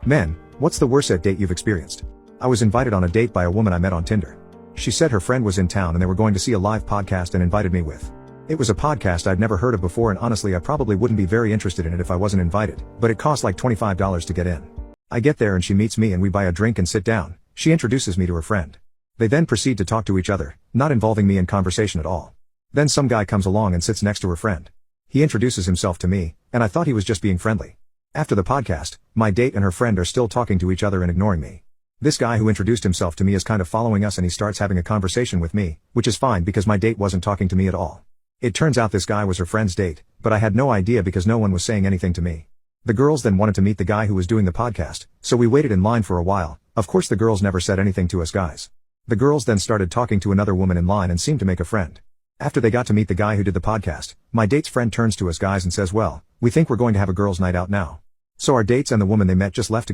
Men, what's the worst date you've experienced? I was invited on a date by a woman I met on Tinder. She said her friend was in town and they were going to see a live podcast and invited me with. It was a podcast I'd never heard of before, and honestly I probably wouldn't be very interested in it if I wasn't invited, but it cost like $25 to get in. I get there and she meets me and we buy a drink and sit down. She introduces me to her friend. They then proceed to talk to each other, not involving me in conversation at all. Then some guy comes along and sits next to her friend. He introduces himself to me, and I thought he was just being friendly. After the podcast, my date and her friend are still talking to each other and ignoring me. This guy who introduced himself to me is kind of following us and he starts having a conversation with me, which is fine because my date wasn't talking to me at all. It turns out this guy was her friend's date, but I had no idea because no one was saying anything to me. The girls then wanted to meet the guy who was doing the podcast, so we waited in line for a while. Of course the girls never said anything to us guys. The girls then started talking to another woman in line and seemed to make a friend. After they got to meet the guy who did the podcast, my date's friend turns to us guys and says, "Well, we think we're going to have a girls' night out now." So our dates and the woman they met just left to